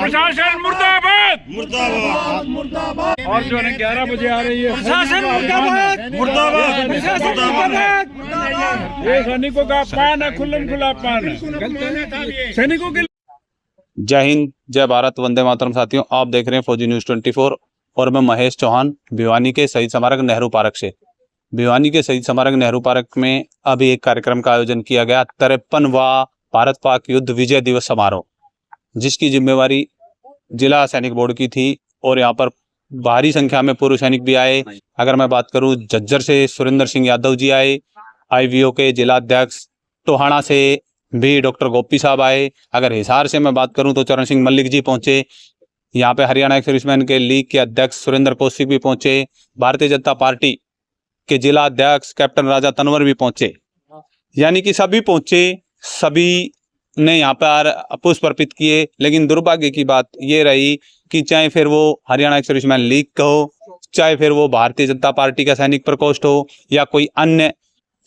प्रशासन मुर्दाबाद मुर्दाबाद मुर्दाबाद। और जो है 11 बजे आ रही है प्रशासन मुर्दाबाद मुर्दाबाद मुर्दाबाद। ये सैनिकों का अपमान है, खुल्लम खुला अपमान है सैनिकों के। जय हिंद, जय भारत, वंदे मातरम। साथियों, आप देख रहे हैं फौजी न्यूज़ 24 और मैं महेश चौहान भिवानी के शहीद स्मारक नेहरू पार्क से। भिवानी के शहीद स्मारक नेहरू पार्क में अभी एक कार्यक्रम का आयोजन किया गया, 53वां भारत पाक युद्ध विजय दिवस समारोह, जिसकी जिम्मेवारी जिला सैनिक बोर्ड की थी। और यहाँ पर भारी संख्या में पूर्व सैनिक भी आए। अगर मैं बात करूँ, झज्जर से सुरेंद्र सिंह यादव जी आए, IVO के जिला अध्यक्ष, टोहाना से भी डॉक्टर गोपी साहब आए। अगर हिसार से मैं बात करूं तो चरण सिंह मल्लिक जी पहुंचे। यहाँ पे हरियाणा एक्स-सर्विसमैन के लीग के अध्यक्ष सुरेंद्र कौशिक भी पहुंचे। भारतीय जनता पार्टी के जिला अध्यक्ष कैप्टन राजा तनवर भी पहुंचे। यानी कि सभी पहुंचे, सभी ने यहाँ पर पुष्प अर्पित किए। लेकिन दुर्भाग्य की बात ये रही कि चाहे फिर वो हरियाणा एक्स-सर्विसमैन लीग का हो, चाहे फिर वो भारतीय जनता पार्टी का सैनिक प्रकोष्ठ हो या कोई अन्य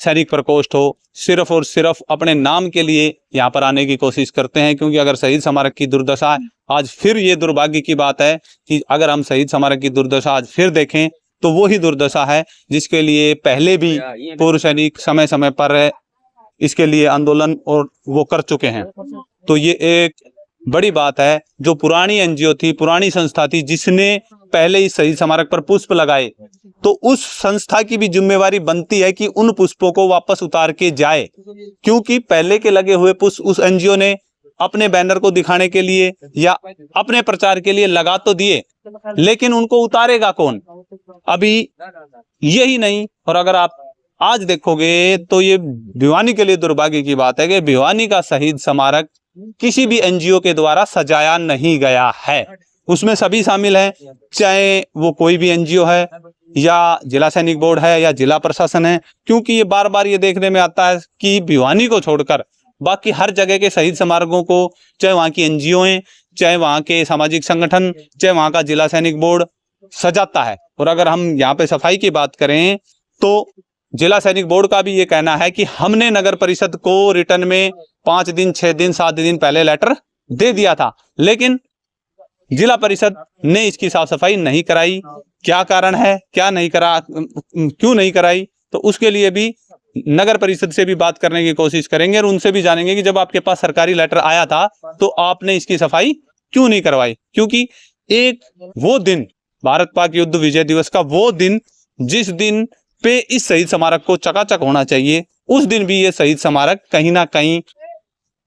सैनिक प्रकोष्ठ हो, सिर्फ और सिर्फ अपने नाम के लिए यहाँ पर आने की कोशिश करते हैं। क्योंकि अगर शहीद स्मारक की दुर्दशा आज फिर ये दुर्भाग्य की बात है कि अगर हम शहीद स्मारक की दुर्दशा आज फिर देखें तो वो ही दुर्दशा है जिसके लिए पहले भी पूर्व सैनिक समय समय पर इसके लिए आंदोलन और वो कर चुके हैं। तो ये एक बड़ी बात है। जो पुरानी NGO थी, पुरानी संस्था थी, जिसने पहले इस शहीद स्मारक पर पुष्प लगाए, तो उस संस्था की भी जिम्मेवारी बनती है कि उन पुष्पों को वापस उतार के जाए। क्योंकि पहले के लगे हुए पुष्प उस NGO ने अपने बैनर को दिखाने के लिए या अपने प्रचार के लिए लगा तो दिए, लेकिन उनको उतारेगा कौन? अभी यही नहीं। और अगर आप आज देखोगे तो ये भिवानी के लिए दुर्भाग्य की बात है कि भिवानी का शहीद स्मारक किसी भी NGO के द्वारा सजाया नहीं गया है। उसमें सभी शामिल हैं, चाहे वो कोई भी NGO है या जिला सैनिक बोर्ड है या जिला प्रशासन है। क्योंकि ये बार बार ये देखने में आता है कि भिवानी को छोड़कर बाकी हर जगह के शहीद स्मारकों को, चाहे वहाँ की NGO हैं, चाहे वहाँ के सामाजिक संगठन, चाहे वहाँ का जिला सैनिक बोर्ड सजाता है। और अगर हम यहाँ पे सफाई की बात करें तो जिला सैनिक बोर्ड का भी ये कहना है कि हमने नगर परिषद को रिटर्न में 5 दिन, 6 दिन, 7 दिन पहले लेटर दे दिया था, लेकिन जिला परिषद ने इसकी साफ सफाई नहीं कराई। क्या कारण है, क्या नहीं करा, क्यों नहीं कराई? तो उसके लिए भी नगर परिषद से भी बात करने की कोशिश करेंगे और उनसे भी जानेंगे कि जब आपके पास सरकारी लेटर आया था तो आपने इसकी सफाई क्यों नहीं करवाई। क्योंकि एक वो दिन, भारत पाक युद्ध विजय दिवस का वो दिन, जिस दिन पे इस शहीद स्मारक को चकाचक होना चाहिए, उस दिन भी ये शहीद स्मारक कहीं ना कहीं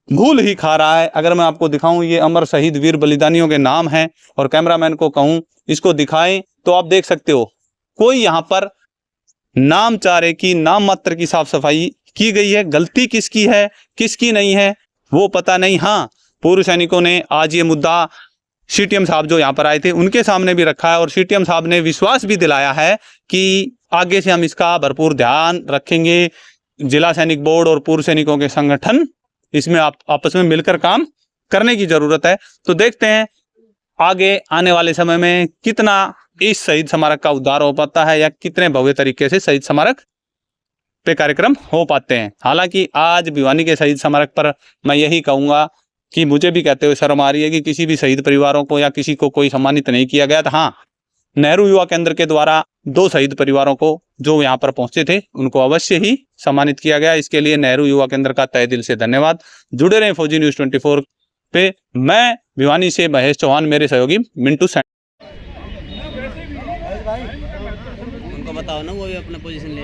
भूल ही खा रहा है। अगर मैं आपको दिखाऊं, ये अमर शहीद वीर बलिदानियों के नाम हैं और कैमरामैन को कहूं इसको दिखाएं तो आप देख सकते हो कोई यहाँ पर नाम चारे की, नाम मात्र की साफ सफाई की गई है। गलती किसकी है, किसकी नहीं है, वो पता नहीं। हाँ, पूर्व सैनिकों ने आज ये मुद्दा CTM साहब जो यहाँ पर आए थे उनके सामने भी रखा है और CTM साहब ने विश्वास भी दिलाया है कि आगे से हम इसका भरपूर ध्यान रखेंगे। जिला सैनिक बोर्ड और पूर्व सैनिकों के संगठन इसमें आपस में मिलकर काम करने की जरूरत है। तो देखते हैं आगे आने वाले समय में कितना इस शहीद स्मारक का उद्धार हो पाता है या कितने भव्य तरीके से शहीद स्मारक पे कार्यक्रम हो पाते हैं। हालांकि आज भिवानी के शहीद स्मारक पर मैं यही कहूंगा कि मुझे भी कहते हुए शर्म आ रही है कि किसी भी शहीद परिवारों को या किसी को कोई सम्मानित नहीं किया गया था। हाँ, नेहरू युवा केंद्र के द्वारा 2 शहीद परिवारों को जो यहाँ पर पहुंचे थे उनको अवश्य ही सम्मानित किया गया। इसके लिए नेहरू युवा केंद्र का तहे दिल से धन्यवाद। जुड़े रहें फौजी न्यूज़ 24 पे। मैं भिवानी से महेश चौहान, मेरे सहयोगी मिंटू सैन। उनको बताओ ना, वो भी अपना पोजीशन ले।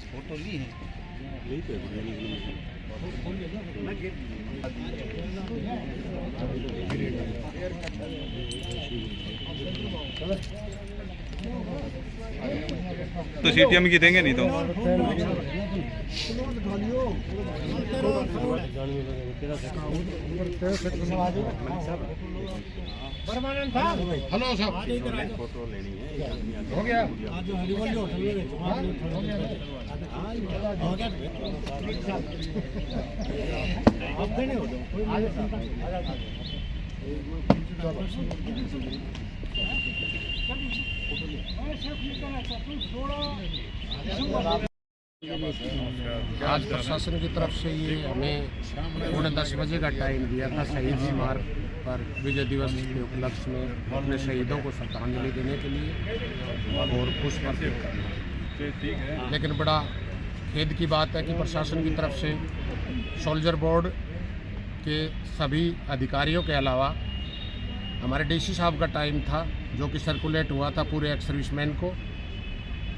फोटो ली है। तो सीटीएम की देंगे नहीं तो हेलो साहब, फोटो लेनी है, हो गया आज प्रशासन की तरफ से ये हमें 10:30 बजे का टाइम दिया था शहीद स्मारक पर विजय दिवस के उपलक्ष्य में अपने शहीदों को श्रद्धांजलि देने के लिए और पुष्प अर्पित करना। लेकिन बड़ा खेद की बात है कि प्रशासन की तरफ से सोल्जर बोर्ड के सभी अधिकारियों के अलावा हमारे डीसी साहब का टाइम था जो कि सर्कुलेट हुआ था पूरे एक्स सर्विसमैन को।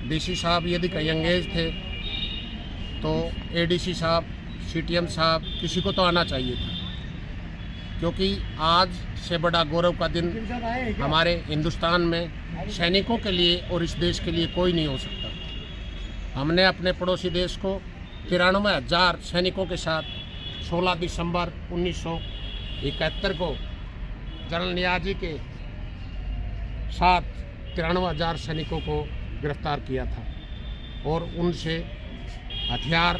डीसी साहब यदि कहीं एंगेज थे तो एडीसी साहब, सीटीएम साहब, किसी को तो आना चाहिए था, क्योंकि आज से बड़ा गौरव का दिन हमारे हिंदुस्तान में सैनिकों के लिए और इस देश के लिए कोई नहीं हो सकता। हमने अपने पड़ोसी देश को 93,000 सैनिकों के साथ 16 दिसंबर 1971 को जनरल नियाजी के साथ 93,000 सैनिकों को गिरफ्तार किया था और उनसे हथियार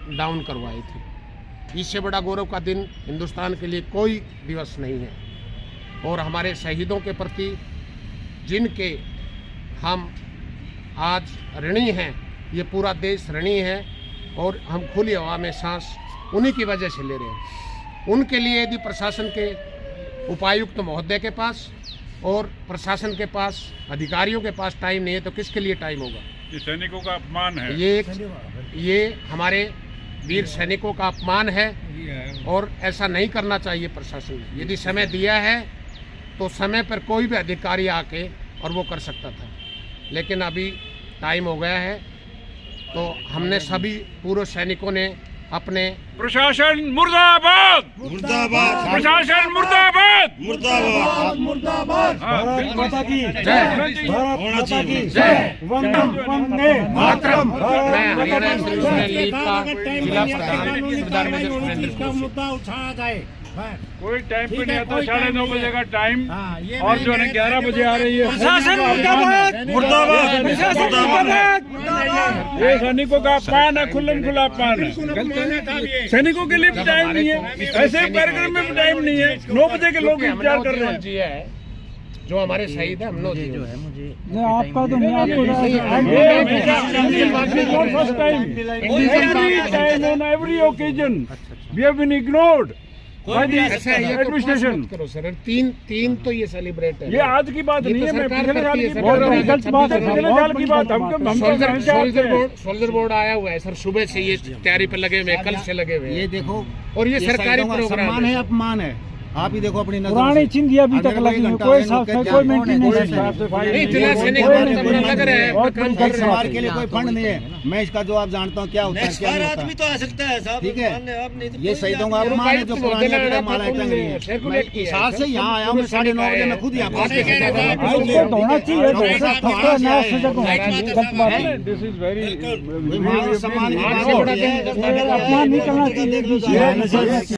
डाउन करवाए थे। इससे बड़ा गौरव का दिन हिंदुस्तान के लिए कोई दिवस नहीं है। और हमारे शहीदों के प्रति जिनके हम आज ऋणी हैं, ये पूरा देश ऋणी है और हम खुली हवा में सांस उन्हीं की वजह से ले रहे हैं। उनके लिए यदि प्रशासन के उपायुक्त महोदय के पास और प्रशासन के पास, अधिकारियों के पास टाइम नहीं है तो किसके लिए टाइम होगा? ये सैनिकों का अपमान है। ये हमारे वीर सैनिकों का अपमान है और ऐसा नहीं करना चाहिए प्रशासन ने। यदि समय दिया है तो समय पर कोई भी अधिकारी आके और वो कर सकता था, लेकिन अभी टाइम हो गया है तो हमने सभी पूर्व सैनिकों ने अपने प्रशासन मुर्दाबाद, मुर्दाबाद, प्रशासन मुर्दाबाद, मुर्दाबाद, मुर्दाबाद, भारत माता की जय, होना चाहिए जय, वंदे मातरम। मैं हरियाणा सर्विसमैन लीग का जिला प्रधान सरदार मेजर सुरेंद्र मुद्दा उठाया जाए। कोई टाइम पे नहीं आता, 9:30 बजे का टाइम और जो है 11 बजे आ रही है। प्रशासन मुर्दाबाद, मुर्दाबाद, मुर्दाबाद। ये सैनिकों का अपमान है, खुल्लम खुला अपमान है। सैनिकों के लिए भी टाइम नहीं है, ऐसे कार्यक्रम में भी टाइम नहीं है। 9 बजे के लोग इंतजार कर रहे हैं। जो हमारे शहीद है हमने जो है मुझे आपका तो नहीं, first time on every occasion we have been ignored by the administration. करो सर, तीन तो ये सेलिब्रेट है। ये आज की बात नहीं है, मैं पिछले साल की बोल रहा हूँ। गलत बात है, पिछले साल की बात। सोल्जर बोर्ड आया हुआ है सर, सुबह से ये तैयारी पे लगे हुए हैं, कल से लगे हुए हैं। ये देखो, और ये सरकारी प्रोग्राम है, अपमान है। आप ही देखो अपनी नजर पुरानी चिंदी अभी तक लगी है, कोई साफ सफाई, कोई मेंटेनेंस समाज के लिए कोई फंड नहीं है। मैं इसका जवाब जानता हूँ क्या होता है, क्या नहीं होता। भी तो आ सकता है साहब। ठीक है, ये शहीदों का अपमान है जो पुरानी मालाएं टंग रही है। मैं हिसाब से यहाँ आया हूँ, मैं 9:30 बजे मैं खुद यहाँ होना चाहिए।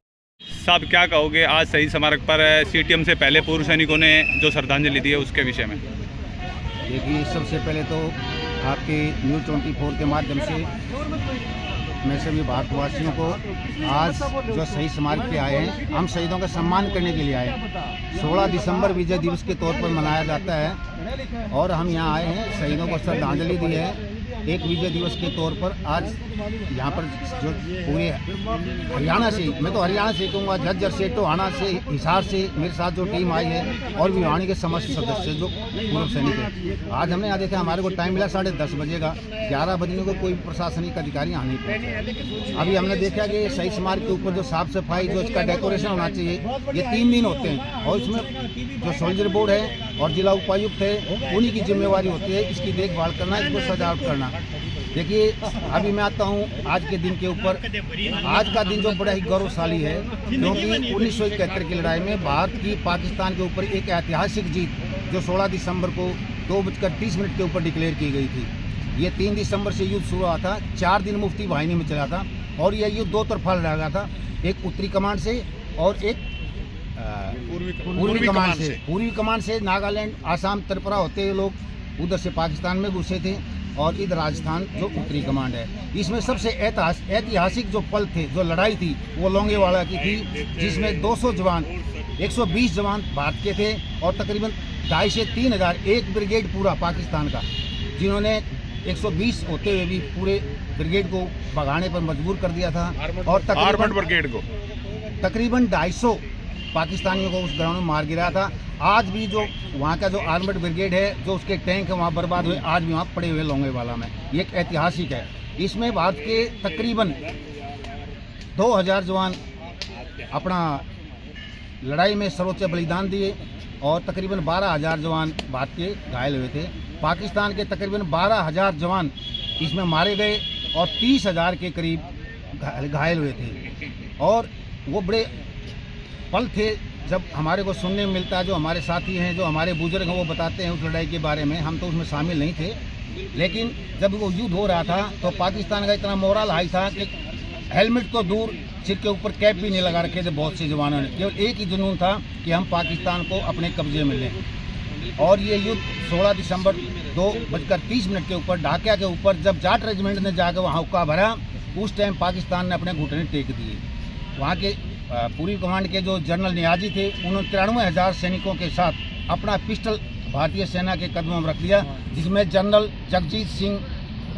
साहब क्या कहोगे आज शहीद स्मारक पर सीटीएम से पहले पूर्व सैनिकों ने जो श्रद्धांजलि दी है उसके विषय में? देखिए, सबसे पहले तो आपके न्यूज़ 24 के माध्यम से मैं सभी भारतवासियों को आज जो शहीद स्मारक पे आए हैं, हम शहीदों का सम्मान करने के लिए आए हैं। 16 दिसंबर विजय दिवस के तौर पर मनाया जाता है और हम यहाँ आए हैं, शहीदों को श्रद्धांजलि दी है एक विजय दिवस के तौर पर। आज यहाँ पर जो पूरे हरियाणा से, मैं तो हरियाणा से कहूँगा, झज्जर से, टोहाना से, हिसार से मेरे साथ जो टीम आई है और भिवानी के समस्त सदस्य जो पूर्व सैनिक है, आज हमने यहाँ देखा हमारे को टाइम मिला 10:30 बजे का। 11 बजने को कोई प्रशासनिक अधिकारी यहाँ नहीं पहुँचे। अभी हमने देखा कि शहीद स्मारक के ऊपर जो साफ सफाई, जो इसका डेकोरेशन होना चाहिए, ये 3 दिन होते हैं और इसमें जो सोल्जर बोर्ड है और जिला उपायुक्त है, उन्हीं की जिम्मेवारी होती है इसकी देखभाल करना, इसको सजावट करना। देखिए, अभी मैं आता हूँ आज के दिन के ऊपर। आज का दिन जो बड़ा ही गौरवशाली है, क्योंकि 1971 की लड़ाई में भारत की पाकिस्तान के ऊपर एक ऐतिहासिक जीत जो 16 दिसंबर को 2:30 के ऊपर डिक्लेयर की गई थी। ये 3 दिसंबर से युद्ध शुरू हुआ था, 4 दिन मुफ्ती वाहिनी में चला था और यह युद्ध 2 तरफा लड़ा गया था, एक उत्तरी कमांड से और एक पूर्वी कमांड से। नागालैंड, आसाम, त्रिपुरा होते हुए लोग उधर से पाकिस्तान में घुसे थे और इधर राजस्थान जो उत्तरी कमांड है। इसमें सबसे ऐतिहासिक जो पल थे, जो लड़ाई थी, वो लोंगेवाला की थी, जिसमें 200 जवान, 120 जवान भारत के थे और तकरीबन 2,500 से 3,000 एक ब्रिगेड पूरा पाकिस्तान का, जिन्होंने 120 होते हुए भी पूरे ब्रिगेड को भगाने पर मजबूर कर दिया था और तकरीबन 250 पाकिस्तानियों को उस ग्राउंड में मार गिराया था। आज भी जो वहाँ का जो आर्मड ब्रिगेड है, जो उसके टैंक वहाँ बर्बाद हुए, आज भी वहाँ पड़े हुए लोंगेवाला में। ये एक ऐतिहासिक है। इसमें भारत के तकरीबन 2,000 जवान अपना लड़ाई में सर्वोच्च बलिदान दिए और तकरीबन 12,000 जवान भारत के घायल हुए थे। पाकिस्तान के तकरीबन 12,000 जवान इसमें मारे गए और 30,000 के करीब घायल हुए थे। और वो बड़े पल थे जब हमारे को सुनने में मिलता है, जो हमारे साथी हैं, जो हमारे बुजुर्ग हैं, वो बताते हैं उस लड़ाई के बारे में। हम तो उसमें शामिल नहीं थे, लेकिन जब वो युद्ध हो रहा था तो पाकिस्तान का इतना मोरल हाई था कि हेलमेट तो दूर, सिर के ऊपर कैप भी नहीं लगा रखे थे बहुत से जवानों ने। केवल एक ही जुनून था कि हम पाकिस्तान को अपने कब्जे में लें। और ये युद्ध 16 दिसंबर 2:30 के ऊपर ढाका के ऊपर जब जाट रेजिमेंट ने जाकर वहाँ हुक्का भरा, उस टाइम पाकिस्तान ने अपने घुटने टेक दिए। वहाँ के पूर्वी कमांड के जो जनरल नियाजी थे, उन्होंने 93,000 सैनिकों के साथ अपना पिस्टल भारतीय सेना के कदमों में रख दिया, जिसमें जनरल जगजीत सिंह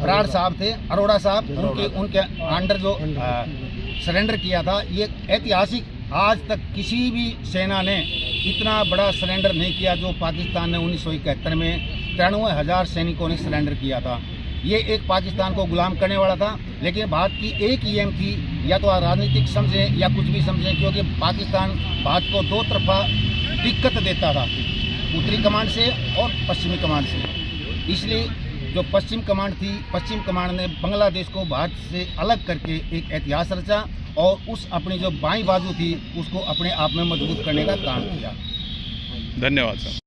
बराड़ साहब थे, अरोड़ा साहब, उनके अंडर जो सरेंडर किया था। ये ऐतिहासिक, आज तक किसी भी सेना ने इतना बड़ा सरेंडर नहीं किया जो पाकिस्तान ने 1971 में 93,000 सैनिकों ने सरेंडर किया था। ये एक पाकिस्तान को गुलाम करने वाला था, लेकिन भारत की एक ही एम थी, या तो राजनीतिक समझें या कुछ भी समझें, क्योंकि पाकिस्तान भारत को 2 तरफा दिक्कत देता था, उत्तरी कमांड से और पश्चिमी कमांड से। इसलिए जो पश्चिम कमांड थी, पश्चिम कमांड ने बांग्लादेश को भारत से अलग करके एक इतिहास रचा और उस अपनी जो बाईं बाजू थी उसको अपने आप में मजबूत करने का काम किया। धन्यवाद सर।